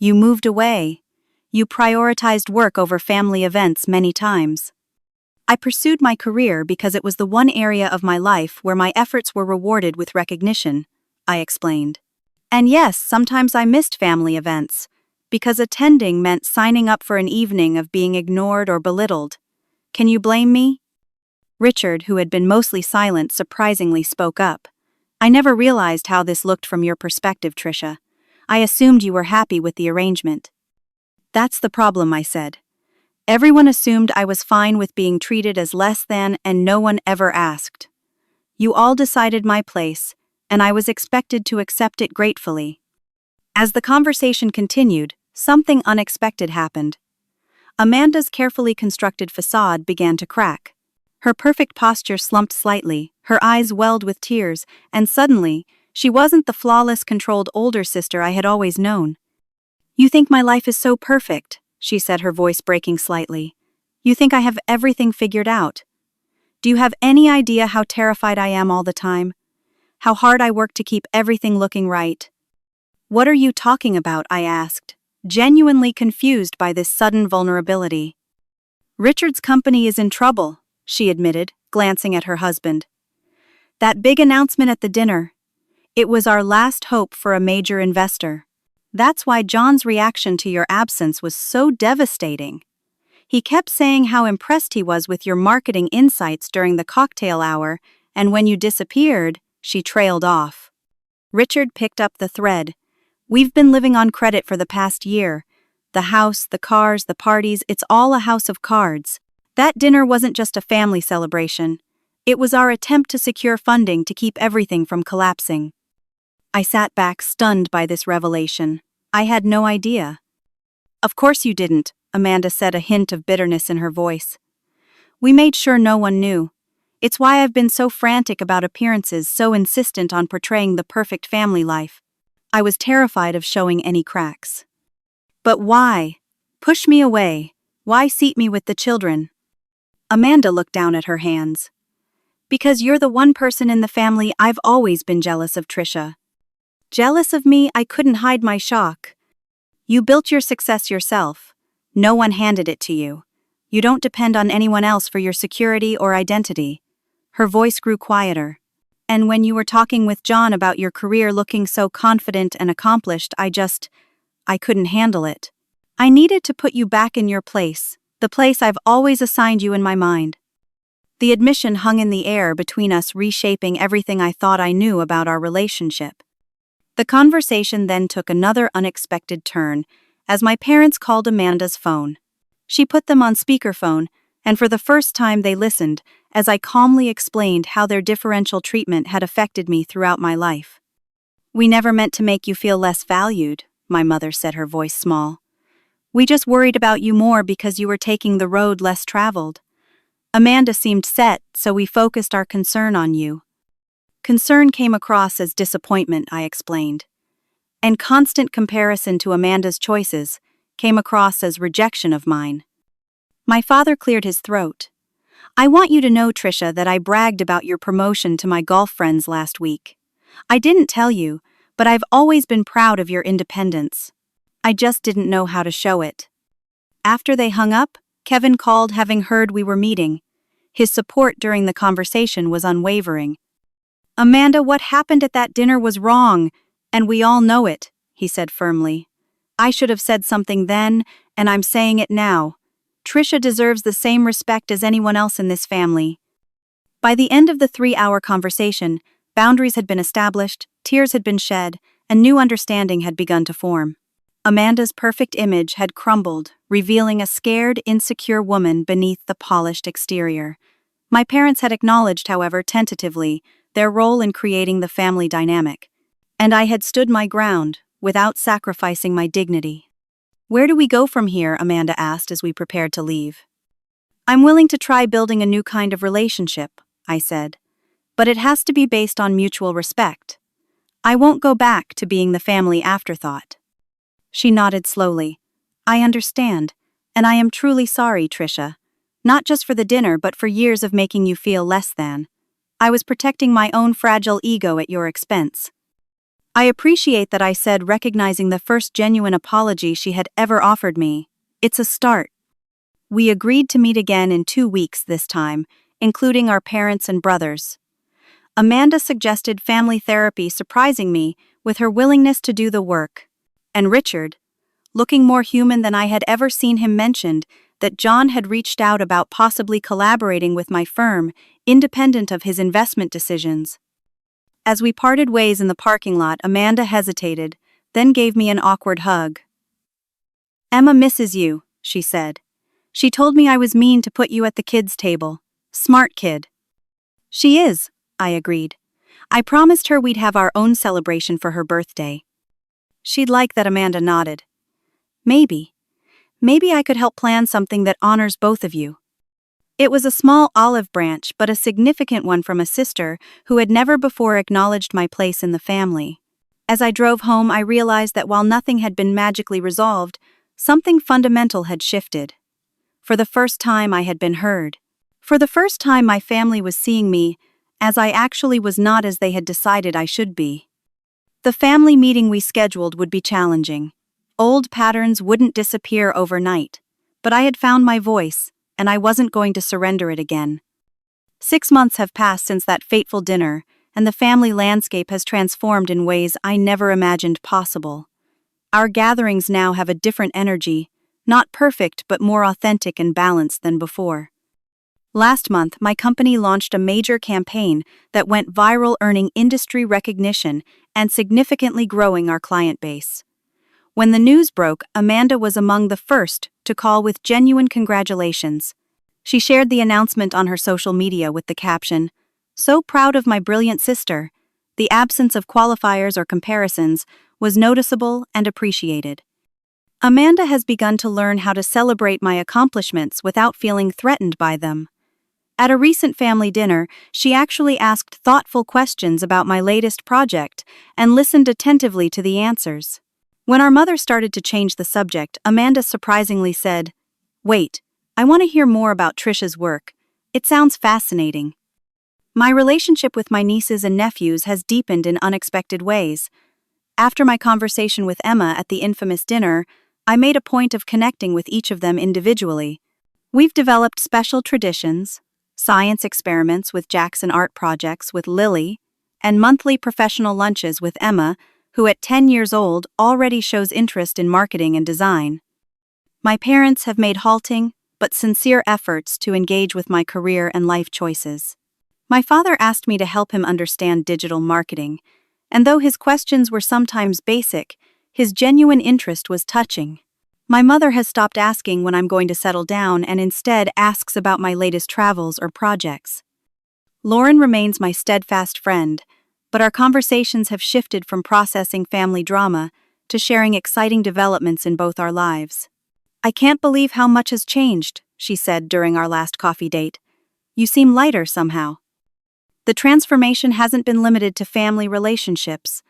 You moved away. You prioritized work over family events many times. I pursued my career because it was the one area of my life where my efforts were rewarded with recognition, I explained. And yes, sometimes I missed family events, because attending meant signing up for an evening of being ignored or belittled. Can you blame me? Richard, who had been mostly silent, surprisingly spoke up. I never realized how this looked from your perspective, Trisha. I assumed you were happy with the arrangement. That's the problem, I said. Everyone assumed I was fine with being treated as less than, and no one ever asked. You all decided my place, and I was expected to accept it gratefully. As the conversation continued, something unexpected happened. Amanda's carefully constructed facade began to crack. Her perfect posture slumped slightly, her eyes welled with tears, and suddenly, She wasn't the flawless, controlled older sister I had always known. "You think my life is so perfect," she said, her voice breaking slightly. "You think I have everything figured out. Do you have any idea how terrified I am all the time? How hard I work to keep everything looking right?" "What are you talking about?" I asked, genuinely confused by this sudden vulnerability. "Richard's company is in trouble," she admitted, glancing at her husband. "That big announcement at the dinner. It was our last hope for a major investor. That's why John's reaction to your absence was so devastating. He kept saying how impressed he was with your marketing insights during the cocktail hour, and when you disappeared," she trailed off. Richard picked up the thread. "We've been living on credit for the past year. The house, the cars, the parties, it's all a house of cards. That dinner wasn't just a family celebration. It was our attempt to secure funding to keep everything from collapsing." I sat back, stunned by this revelation. I had no idea. "Of course you didn't," Amanda said, a hint of bitterness in her voice. "We made sure no one knew. It's why I've been so frantic about appearances, so insistent on portraying the perfect family life. I was terrified of showing any cracks." "But why? Push me away. Why seat me with the children?" Amanda looked down at her hands. "Because you're the one person in the family I've always been jealous of, Trisha." "Jealous of me?" I couldn't hide my shock. "You built your success yourself. No one handed it to you. You don't depend on anyone else for your security or identity." Her voice grew quieter. "And when you were talking with John about your career looking so confident and accomplished, I couldn't handle it. I needed to put you back in your place, the place I've always assigned you in my mind." The admission hung in the air between us, reshaping everything I thought I knew about our relationship. The conversation then took another unexpected turn as my parents called Amanda's phone. She put them on speakerphone, and for the first time they listened as I calmly explained how their differential treatment had affected me throughout my life. "We never meant to make you feel less valued," my mother said, her voice small. "We just worried about you more because you were taking the road less traveled. Amanda seemed set, so we focused our concern on you." Concern came across as disappointment, I explained. And constant comparison to Amanda's choices came across as rejection of mine. My father cleared his throat. "I want you to know, Trisha, that I bragged about your promotion to my golf friends last week. I didn't tell you, but I've always been proud of your independence. I just didn't know how to show it." After they hung up, Kevin called, having heard we were meeting. His support during the conversation was unwavering. "Amanda, what happened at that dinner was wrong, and we all know it," he said firmly. "I should have said something then, and I'm saying it now. Trisha deserves the same respect as anyone else in this family." By the end of the 3-hour conversation, boundaries had been established, tears had been shed, and new understanding had begun to form. Amanda's perfect image had crumbled, revealing a scared, insecure woman beneath the polished exterior. My parents had acknowledged, however, tentatively, their role in creating the family dynamic, and I had stood my ground, without sacrificing my dignity. "Where do we go from here?" Amanda asked as we prepared to leave. "I'm willing to try building a new kind of relationship," I said, "but it has to be based on mutual respect. I won't go back to being the family afterthought." She nodded slowly. "I understand, and I am truly sorry, Trisha. Not just for the dinner, but for years of making you feel less than. I was protecting my own fragile ego at your expense." I appreciate that, I said, recognizing the first genuine apology she had ever offered me. "It's a start." We agreed to meet again in 2 weeks this time, including our parents and brothers. Amanda suggested family therapy, surprising me with her willingness to do the work. And Richard, looking more human than I had ever seen him, mentioned that John had reached out about possibly collaborating with my firm, independent of his investment decisions. As we parted ways in the parking lot, Amanda hesitated, then gave me an awkward hug. "Emma misses you," she said. "She told me I was mean to put you at the kids' table. Smart kid." "She is," I agreed. "I promised her we'd have our own celebration for her birthday." "She'd like that," Amanda nodded. Maybe I could help plan something that honors both of you." It was a small olive branch, but a significant one from a sister who had never before acknowledged my place in the family. As I drove home, I realized that while nothing had been magically resolved, something fundamental had shifted. For the first time, I had been heard. For the first time, my family was seeing me as I actually was, not as they had decided I should be. The family meeting we scheduled would be challenging. Old patterns wouldn't disappear overnight. But I had found my voice, and I wasn't going to surrender it again. 6 months have passed since that fateful dinner, and the family landscape has transformed in ways I never imagined possible. Our gatherings now have a different energy, not perfect but more authentic and balanced than before. Last month, my company launched a major campaign that went viral, earning industry recognition and significantly growing our client base. When the news broke, Amanda was among the first to call with genuine congratulations. She shared the announcement on her social media with the caption, "So proud of my brilliant sister." The absence of qualifiers or comparisons was noticeable and appreciated. Amanda has begun to learn how to celebrate my accomplishments without feeling threatened by them. At a recent family dinner, she actually asked thoughtful questions about my latest project and listened attentively to the answers. When our mother started to change the subject, Amanda surprisingly said, "Wait, I want to hear more about Trisha's work. It sounds fascinating." My relationship with my nieces and nephews has deepened in unexpected ways. After my conversation with Emma at the infamous dinner, I made a point of connecting with each of them individually. We've developed special traditions, science experiments with Jackson art projects with Lily, and monthly professional lunches with Emma, who at 10 years old already shows interest in marketing and design. My parents have made halting but sincere efforts to engage with my career and life choices. My father asked me to help him understand digital marketing, and though his questions were sometimes basic, his genuine interest was touching. My mother has stopped asking when I'm going to settle down and instead asks about my latest travels or projects. Lauren remains my steadfast friend, but our conversations have shifted from processing family drama to sharing exciting developments in both our lives. "I can't believe how much has changed," she said during our last coffee date. "You seem lighter somehow." The transformation hasn't been limited to family relationships.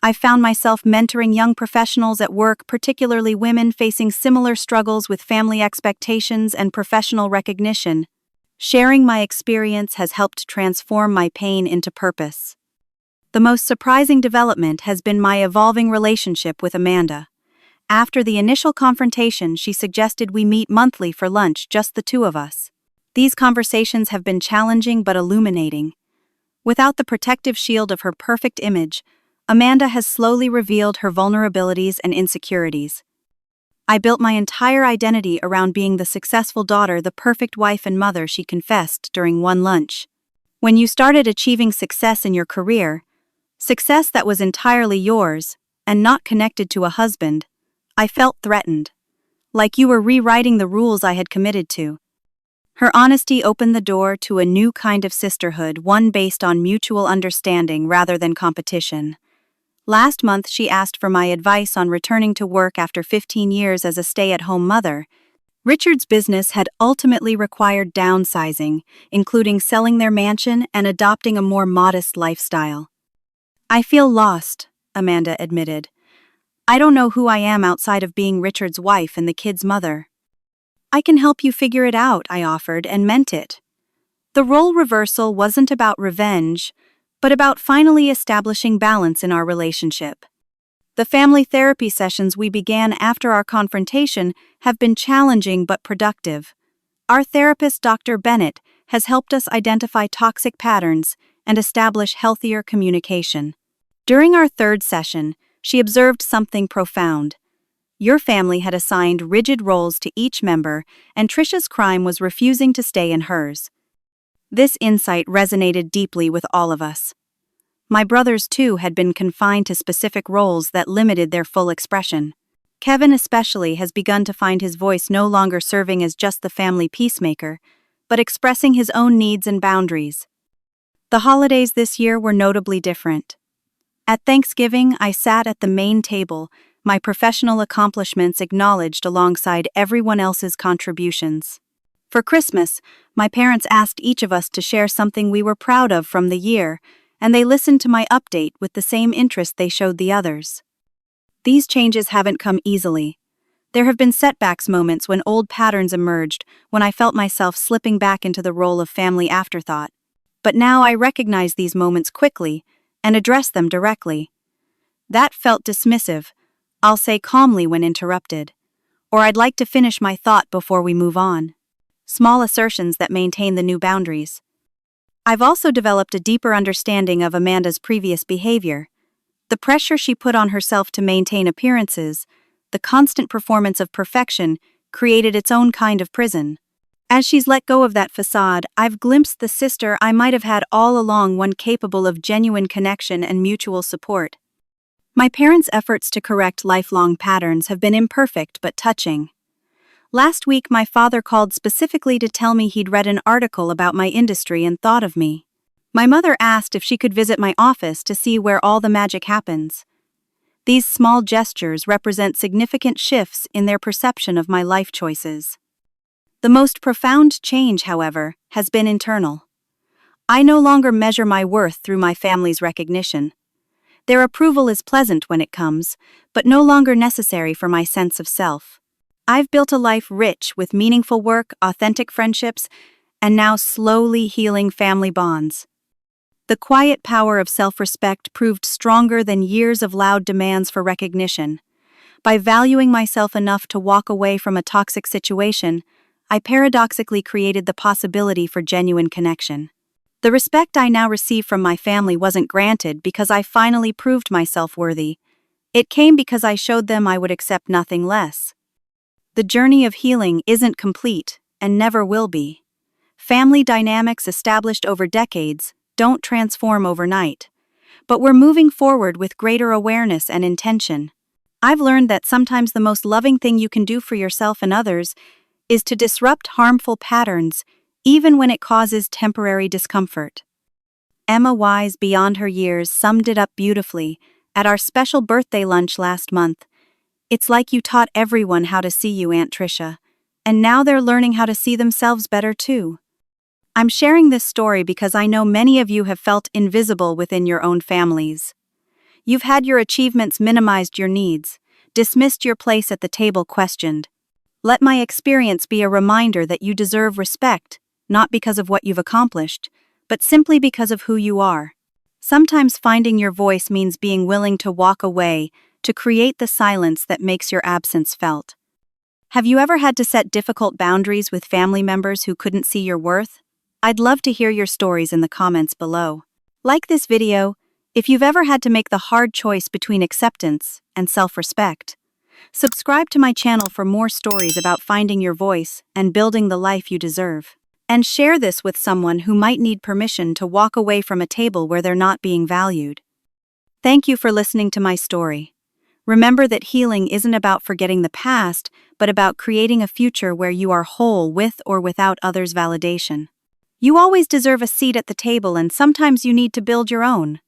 I've found myself mentoring young professionals at work, particularly women facing similar struggles with family expectations and professional recognition. Sharing my experience has helped transform my pain into purpose. The most surprising development has been my evolving relationship with Amanda. After the initial confrontation, she suggested we meet monthly for lunch, just the two of us. These conversations have been challenging but illuminating. Without the protective shield of her perfect image, Amanda has slowly revealed her vulnerabilities and insecurities. "I built my entire identity around being the successful daughter, the perfect wife and mother," she confessed during one lunch. "When you started achieving success in your career, success that was entirely yours, and not connected to a husband, I felt threatened. Like you were rewriting the rules I had committed to." Her honesty opened the door to a new kind of sisterhood, one based on mutual understanding rather than competition. Last month, she asked for my advice on returning to work after 15 years as a stay-at-home mother. Richard's business had ultimately required downsizing, including selling their mansion and adopting a more modest lifestyle. "I feel lost," Amanda admitted. "I don't know who I am outside of being Richard's wife and the kids' mother." "I can help you figure it out," I offered, and meant it. The role reversal wasn't about revenge, but about finally establishing balance in our relationship. The family therapy sessions we began after our confrontation have been challenging but productive. Our therapist, Dr. Bennett, has helped us identify toxic patterns and establish healthier communication. During our third session, she observed something profound. Your family had assigned rigid roles to each member, and Trisha's crime was refusing to stay in hers. This insight resonated deeply with all of us. My brothers, too, had been confined to specific roles that limited their full expression. Kevin especially has begun to find his voice no longer serving as just the family peacemaker, but expressing his own needs and boundaries. The holidays this year were notably different. At Thanksgiving, I sat at the main table, my professional accomplishments acknowledged alongside everyone else's contributions. For Christmas, my parents asked each of us to share something we were proud of from the year, and they listened to my update with the same interest they showed the others. These changes haven't come easily. There have been setbacks, moments when old patterns emerged, when I felt myself slipping back into the role of family afterthought. But now I recognize these moments quickly and address them directly. That felt dismissive. I'll say calmly when interrupted. Or I'd like to finish my thought before we move on. Small assertions that maintain the new boundaries. I've also developed a deeper understanding of Amanda's previous behavior. The pressure she put on herself to maintain appearances, the constant performance of perfection, created its own kind of prison. As she's let go of that facade, I've glimpsed the sister I might have had all along, one capable of genuine connection and mutual support. My parents' efforts to correct lifelong patterns have been imperfect but touching. Last week, my father called specifically to tell me he'd read an article about my industry and thought of me. My mother asked if she could visit my office to see where all the magic happens. These small gestures represent significant shifts in their perception of my life choices. The most profound change, however, has been internal. I no longer measure my worth through my family's recognition. Their approval is pleasant when it comes, but no longer necessary for my sense of self. I've built a life rich with meaningful work, authentic friendships, and now slowly healing family bonds. The quiet power of self-respect proved stronger than years of loud demands for recognition. By valuing myself enough to walk away from a toxic situation, I paradoxically created the possibility for genuine connection. The respect I now receive from my family wasn't granted because I finally proved myself worthy. It came because I showed them I would accept nothing less. The journey of healing isn't complete, and never will be. Family dynamics established over decades don't transform overnight. But we're moving forward with greater awareness and intention. I've learned that sometimes the most loving thing you can do for yourself and others is to disrupt harmful patterns, even when it causes temporary discomfort. Emma Wise, beyond her years, summed it up beautifully at our special birthday lunch last month. It's like you taught everyone how to see you, Aunt Trisha, and now they're learning how to see themselves better too. I'm sharing this story because I know many of you have felt invisible within your own families. You've had your achievements minimized, your needs dismissed, your place at the table questioned. Let my experience be a reminder that you deserve respect, not because of what you've accomplished, but simply because of who you are. Sometimes finding your voice means being willing to walk away, to create the silence that makes your absence felt. Have you ever had to set difficult boundaries with family members who couldn't see your worth? I'd love to hear your stories in the comments below. Like this video if you've ever had to make the hard choice between acceptance and self-respect. Subscribe to my channel for more stories about finding your voice and building the life you deserve. And share this with someone who might need permission to walk away from a table where they're not being valued. Thank you for listening to my story. Remember that healing isn't about forgetting the past, but about creating a future where you are whole with or without others' validation. You always deserve a seat at the table, and sometimes you need to build your own.